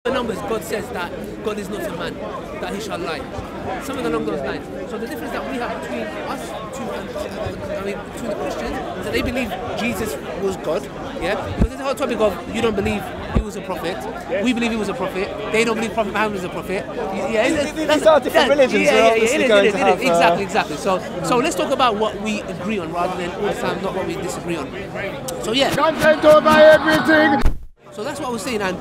The numbers, God says that God is not a man, that he shall lie. Something along those lines. So the difference that we have between us, between the Christians, is that they believe Jesus was God. Yeah, because there's the whole topic of you don't believe he was a prophet. We believe he was a prophet. They don't believe Prophet Muhammad was a prophet. These are different religions. Exactly. So let's talk about what we agree on rather than all the time not what we disagree on. So yeah. Content over everything. So that's what I was saying, and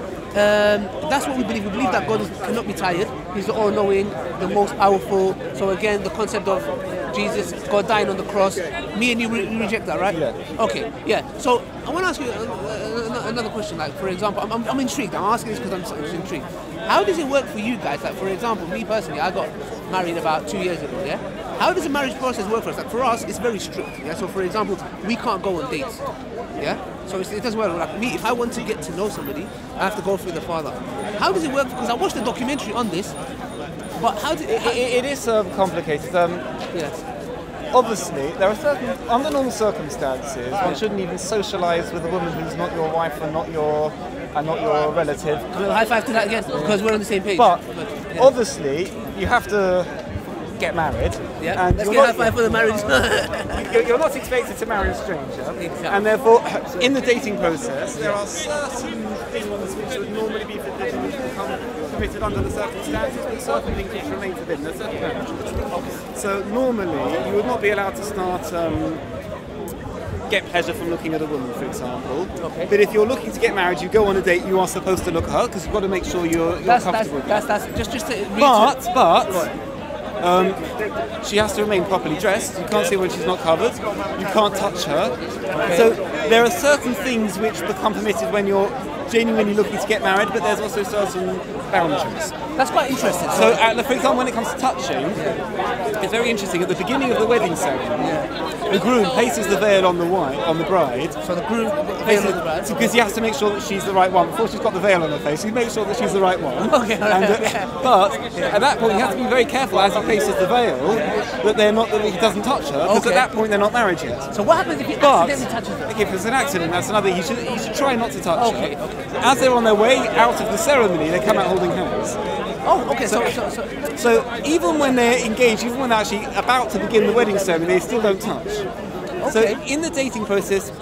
that's what we believe. We believe that God cannot be tired. He's the all-knowing, the most powerful. So again, the concept of Jesus, God dying on the cross. Me and you reject that, right? Yeah. Okay. Yeah. So I want to ask you another question. Like, for example, I'm intrigued. I'm asking this because I'm intrigued. How does it work for you guys? Like, for example, me personally, I got married about 2 years ago. Yeah. How does the marriage process work for us? Like, for us, it's very strict. Yeah. So, for example, we can't go on dates. Yeah. So it doesn't work. Like me, if I want to get to know somebody, I have to go through the father. How does it work? Because I watched a documentary on this. But how did it is complicated. Yes. Obviously, there are certain, under normal circumstances, one shouldn't even socialise with a woman who's not your wife and not your relative. High five to that again, because we're on the same page. But obviously, you have to get married. Yeah. And let's get high five for the marriage. You're not expected to marry a stranger. Exactly. And therefore, in the dating process, there are certain things which would normally be forbidden which become permitted under the circumstances, but certain things which remain forbidden. There's certain boundaries. So normally, you would not be allowed to start get pleasure from looking at a woman, for example. Okay. But if you're looking to get married, you go on a date, you are supposed to look at her because you've got to make sure you're comfortable. She has to remain properly dressed. You can't see when she's not covered. You can't touch her. Okay. So there are certain things which become permitted when you're genuinely looking to get married, but there's also certain boundaries. That's quite interesting. So, for example, when it comes to touching, it's very interesting. At the beginning of the wedding ceremony, the groom places the veil on the bride. So the groom places on the bride? Because he has to make sure that she's the right one. Before she's got the veil on her face, he makes sure that she's the right one. Okay. But at that point, you have to be very careful as he places the veil that he doesn't touch her, because at that point they're not married yet. So what happens if he accidentally touches her? Okay, if it's an accident, that's another. You should try not to touch her. As they're on their way out of the ceremony, they come out holding hands. Oh, okay. So even when they're engaged, even when they're actually about to begin the wedding ceremony, they still don't touch. Okay. So in the dating process,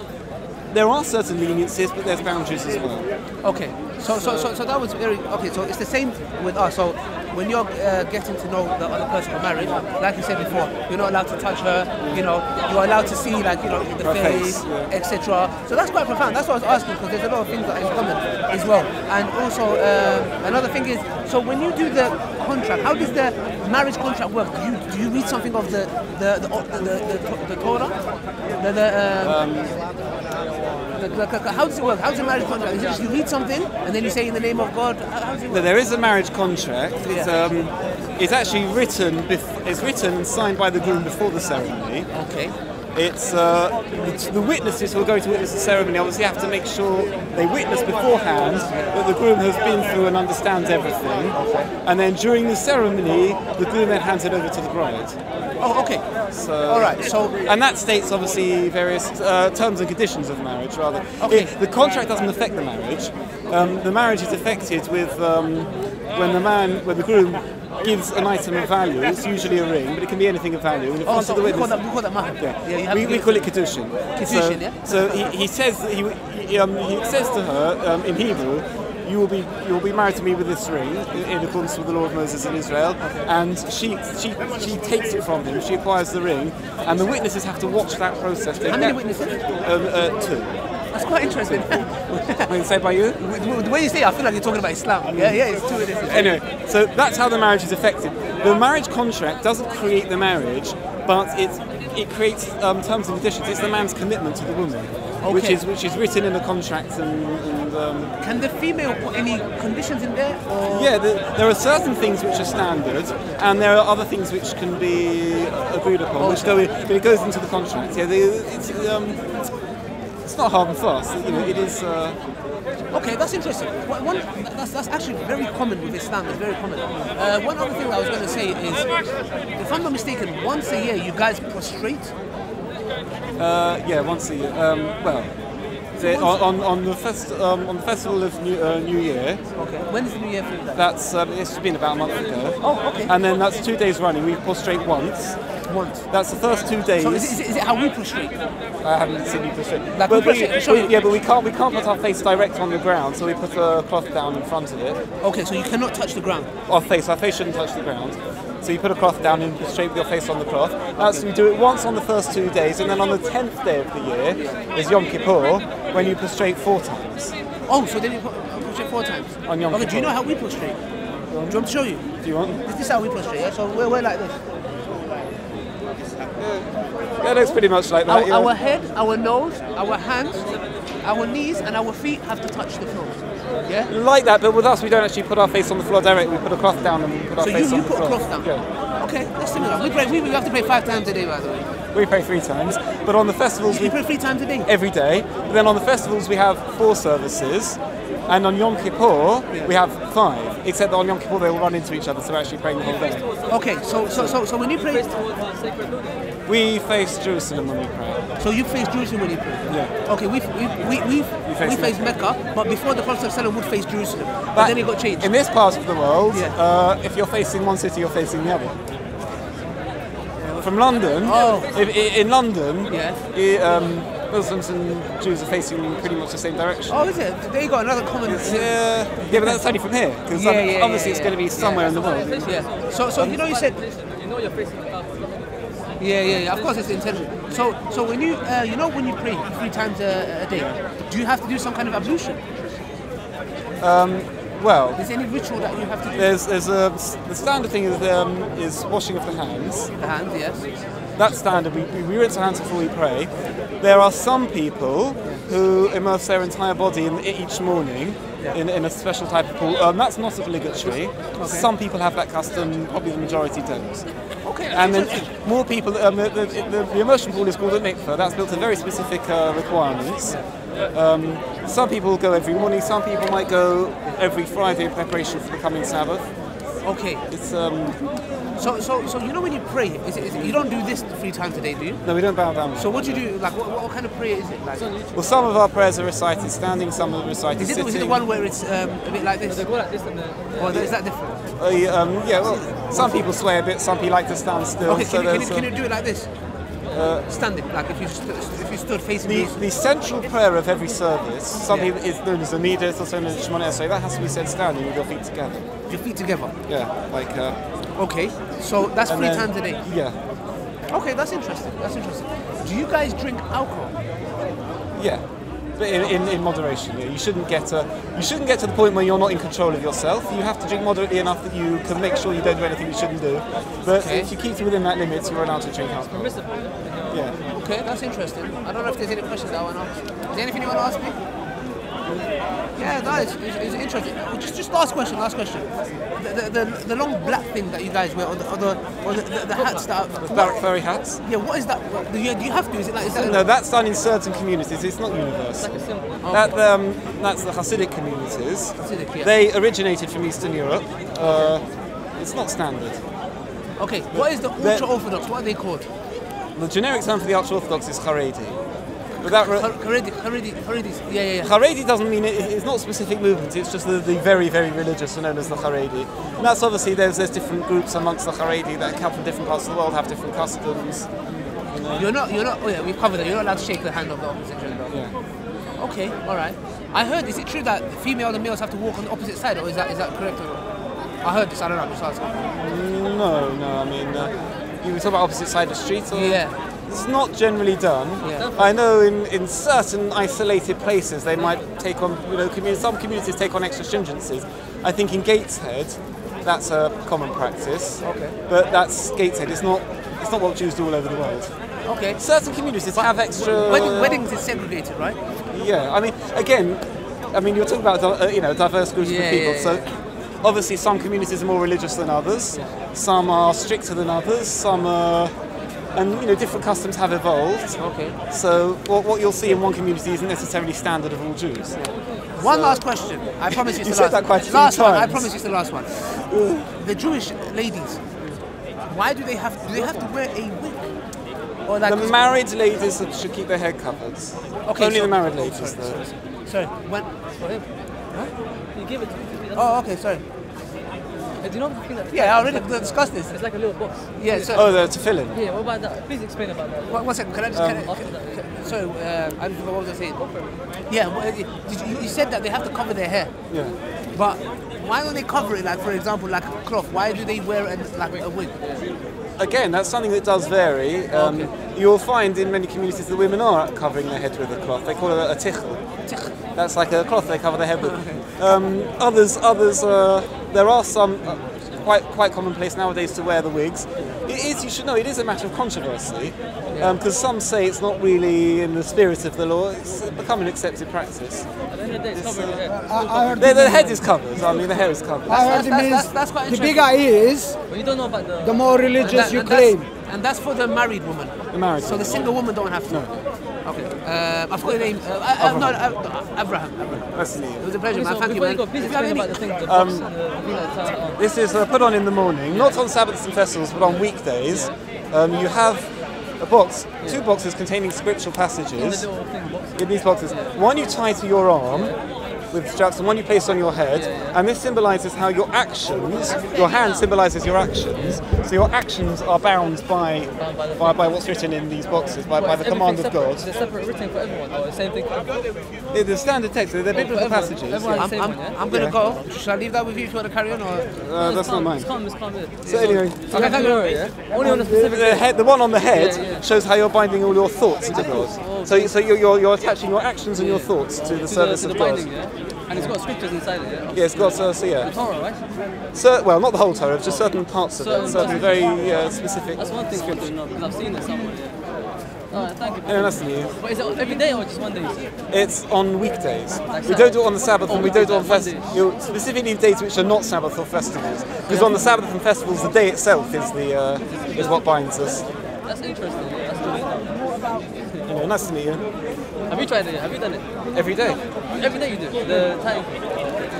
there are certain leniencies, but there's boundaries as well. Okay. So that was very okay. So it's the same with us. So when you're getting to know the other person for marriage, like you said before, you're not allowed to touch her. You know, you're allowed to see the face, etc. So that's quite profound. That's what I was asking, because there's a lot of things that are in common as well. And also another thing is, so when you do the contract, how does the marriage contract work? Do you read something of the Torah? How does it work? How does the marriage contract? Is it just you read something and then you say in the name of God? How does it work? There is a marriage contract. It's actually written. It's written and signed by the groom before the ceremony. Okay. It's the witnesses who are going to witness the ceremony obviously have to make sure they witness beforehand that the groom has been through and understands everything. And then during the ceremony, the groom then hands it over to the bride. Oh, okay. So, all right. So, and that states obviously various terms and conditions of marriage. Rather, okay. The contract doesn't affect the marriage. The marriage is affected with when the groom gives an item of value. It's usually a ring, but it can be anything of value. And in front of the witness, we call that mahar. Yeah, we call it kedushin. Kedushin, yeah. So he says that he says to her in Hebrew, you will be married to me with this ring in accordance with the law of Moses in Israel. And she takes it from him. She acquires the ring, and the witnesses have to watch that process. How many witnesses? 2. That's quite interesting. When say by you? The way you say it, I feel like you're talking about Islam. Yeah, it's 2 witnesses. Anyway, so that's how the marriage is affected. The marriage contract doesn't create the marriage, but it creates terms and conditions. It's the man's commitment to the woman, which is written in the contract. Can the female put any conditions in there? Or? Yeah, there are certain things which are standard, and there are other things which can be agreed upon, which go in, but it goes into the contract. Yeah, it's not hard and fast. It is. Okay, that's interesting. That's actually very common with Islam. It's very common. One other thing I was going to say is, if I'm not mistaken, once a year you guys prostrate. Yeah, once a year. On the festival of New Year. Okay. When is the New Year for you guys? That's it's been about a month ago. Oh, okay. And then that's 2 days running. We prostrate once. That's the first 2 days. So is it how we prostrate? I haven't seen you prostrate. Like but yeah, but we can't put our face direct on the ground, so we put a cloth down in front of it. Okay, so you cannot touch the ground. Our face shouldn't touch the ground. So you put a cloth down and prostrate with your face on the cloth. We do it once on the first 2 days, and then on the 10th day of the year is Yom Kippur, when you prostrate 4 times. Oh, so then you prostrate 4 times? On Yom Kippur. Do you know how we prostrate? Do you want me to show you? Do you want? This is how we prostrate, yeah? So we're like this. Yeah, it looks pretty much like that. Our head, our nose, our hands, our knees, and our feet have to touch the floor. Yeah? Like that, but with us, we don't actually put our face on the floor directly. We put a cloth down and we put our face on the floor. So you put a cloth down? Yeah. Okay, that's similar. We have to pray 5 times a day, by the way. We pray 3 times, but on the festivals we pray 3 times a day? Every day. But then on the festivals we have 4 services, and on Yom Kippur we have 5. Except that on Yom Kippur they will run into each other, so we're actually praying the whole day. Okay, so when you pray, we face Jerusalem when we pray. So you face Jerusalem when you pray? Yeah. Okay, we face Mecca, but before the Prophet ﷺ would face Jerusalem, but then it got changed. In this part of the world, if you're facing one city, you're facing the other. From London, in London, Muslims and Jews are facing pretty much the same direction. Oh, is it? There you got another common. Yeah, but that's only from here, because obviously it's going to be somewhere in the world. Yeah. So you know, you said. You know you're facing. Yeah. Of course, it's the intention. So when you when you pray 3 times a day, do you have to do some kind of ablution? Well, is there any ritual that you have to do? The standard thing is washing of the hands. The hands, yes. That's standard. We rinse our hands before we pray. There are some people who immerse their entire body each morning in a special type of pool. That's not obligatory. Okay. Some people have that custom. Probably the majority don't. Okay. And then more people. The immersion pool is called a mikveh. That's built to very specific requirements. Some people go every morning. Some people might go every Friday in preparation for the coming Sabbath. Okay. It's So you know when you pray, you don't do this 3 times a day, do you? No, we don't bow down. So what do you do? Like what kind of prayer is it? Like? Well, some of our prayers are recited standing, some are recited sitting. Is it the one where it's a bit like this? Or is that different? Yeah. Well, some people sway a bit. Some people like to stand still. Okay. Can you do it like this? Standing, like if you stood facing the central prayer of every service, some people is known as the Nida, it's also known as Shemona Esrei. That has to be said standing with your feet together. Your feet together? Yeah, like. Okay, so that's 3 times a day. Yeah. Okay, that's interesting. Do you guys drink alcohol? Yeah, but in moderation. Yeah. You shouldn't get to the point where you're not in control of yourself. You have to drink moderately enough that you can make sure you don't do anything you shouldn't do. But if you keep to within that limit, you're allowed to drink alcohol. Yeah. Okay, that's interesting. I don't know if there's any questions I want to ask. Is there anything you want to ask me? Yeah, no, it's interesting. Just last question. The long black thing that you guys wear, or the hats that are... The black furry hats? Yeah, what is that? Do you have to? Is that No, that's done in certain communities. It's not universal. That's the Hasidic communities. They originated from Eastern Europe. It's not standard. Okay, what is the ultra-Orthodox? What are they called? The generic term for the ultra-Orthodox is Haredi. Haredi, yeah. Haredi doesn't mean it's not a specific movement. It's just the very, very religious are known as the Haredi. And that's obviously there's different groups amongst the Haredi that come from different parts of the world, have different customs. You know. You're not. Oh yeah, we've covered that. You're not allowed to shake the hand of the opposite gender. Yeah. Okay, all right. I heard. Is it true that female and males have to walk on the opposite side, or is that correct or not? I heard this. I don't know. I'm just asking. No. I mean, you were talking about opposite side of the street, or? Yeah. It's not generally done. Yeah. I know in certain isolated places they might take on, some communities take on extra stringencies. I think in Gateshead, that's a common practice. Okay. But that's Gateshead. It's not what Jews do all over the world. Okay. Certain communities have extra. Weddings is segregated, right? Yeah. I mean, you're talking about diverse groups of people. Yeah. So obviously, some communities are more religious than others. Yeah. Some are stricter than others. Some are. And different customs have evolved. Okay. So what you'll see in one community isn't necessarily standard of all Jews. One last question. I promise it's the last. That quite a few last one. times. I promise it's the last one. The Jewish ladies, why do they have to wear a wig? Or like the married ladies should keep their head covered. Okay, Only so- the married ladies, sorry, though. Sorry. When? For him. You give it to me. Oh, okay. Sorry. Do you know the thing that? Yeah, I already discussed this. It's like a little box. Yeah. So. Oh, the Tefillin. Yeah, what about that? Please explain about that. One second. Can I just? After that. Sorry. I don't know what was I saying. Yeah. You said that they have to cover their hair. Yeah. But why don't they cover it, like, for example, like a cloth? Why do they wear it like a wig? Again, that's something that does vary. You'll find in many communities the women are covering their head with a cloth. They call it a tichel. That's like a cloth they cover their head with. Others, there are some quite commonplace nowadays to wear the wigs. It is, you should know, it is a matter of controversy, because some say it's not really in the spirit of the law. It's become an accepted practice. At the end of the day, it's covering the head. The head is covered. I mean, the hair is covered. I heard it means That's quite the interesting. bigger he is, But you don't know about the more religious you claim. And that's for the married woman. The married So the single woman don't have to. No. Okay. I've got your name. Abraham. Nice to meet It you. was a pleasure, man. So Thank you, before man. you go, please If you have explain any- about the thing, the box and the thing that ties it on. This is put on in the morning, not on Sabbaths and festivals, but on weekdays. You have a box, 2 boxes containing scriptural In the passages. little thing box. In these boxes, one you tie to your arm with straps, and one you place on your head, and this symbolises how your actions, your hand symbolises your actions. So your actions are bound by what's written in these boxes, by the command of God. Is it separate written for everyone, or the same thing for everyone? The standard text, they're biblical everyone. passages. Everyone has the same one, yeah? I'm gonna go. Should I leave that with you if you want to carry on, or? That's not mine. It's calm, it's calm. So anyway, Okay, thank you, yeah? Only on a specific the one on the head Yeah. shows how you're binding all your thoughts to God. So you're attaching your actions and your thoughts to the service to the of God. binding, yeah? And it's got scriptures inside it, yeah? Yeah, it's got yeah. Torah, right? Well, not the whole Torah, just certain parts of it, certain very specific. That's one thing I want to know, because I've seen it somewhere, yeah. Alright, thank you. Yeah, nice to meet you. But is it every day or just one day? It's on weekdays. We don't do it on the Sabbath, and we don't do it on festivals. Specifically days which are not Sabbath or festivals, because on the Sabbath and festivals, the day itself is what binds us. That's interesting, yeah. That's good. Anyway, nice to meet you. Have you tried it? Have you done it? Every day. Every day you do? The tying?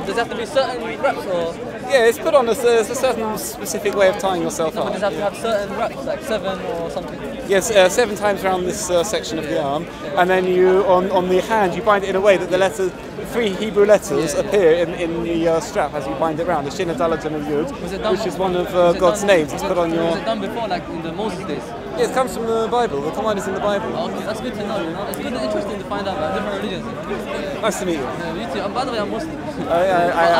Does it have to be certain reps or Yeah, it's put on there's a certain specific way of tying yourself does it up. have to have certain reps, like 7 or something? Yes, 7 times around this section of the arm, and then you on the hand you bind it in a way that the letters, 3 Hebrew letters appear in the strap as you bind it round. The Shin, Dalet, and a Was it Yud, done- which is one of was it God's done- names. It's put on your. Was it done before, like in the Moses days? Yeah, it comes from the Bible. The command is in the Bible. Okay, that's good to know, you know. It's good and interesting to find out about different religions. Nice to meet you. Yeah, you too. By the way, I'm Muslim. I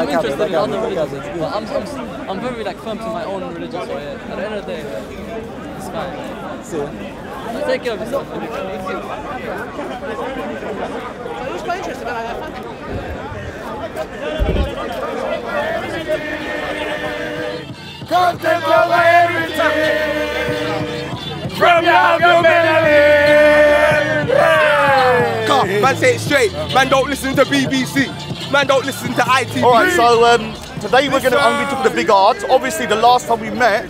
I'm interested in other gathered. religions, but I'm very like firm to my own religion. So yeah, at the end of the day, it's fine. See ya. Take care of yourself. It was quite interesting, man. I found it. Come take over everything from your belly. Come, man, say it straight. Man, don't listen to BBC. Man, don't listen to ITV. All right, so today I'm going to be the big odds. Obviously, the last time we met,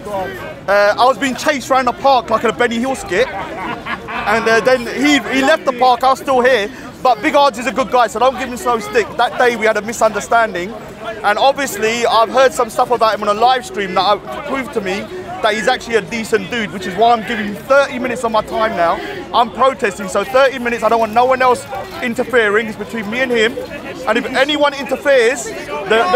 I was being chased around the park like in a Benny Hill skit, and then he left the park. I was still here, but Big Odds is a good guy, so don't give him no stick. That day we had a misunderstanding, and obviously I've heard some stuff about him on a live stream that proved to me that he's actually a decent dude, which is why I'm giving him 30 minutes of my time now. I'm protesting, so 30 minutes, I don't want no one else interfering. It's between me and him, and if anyone interferes, the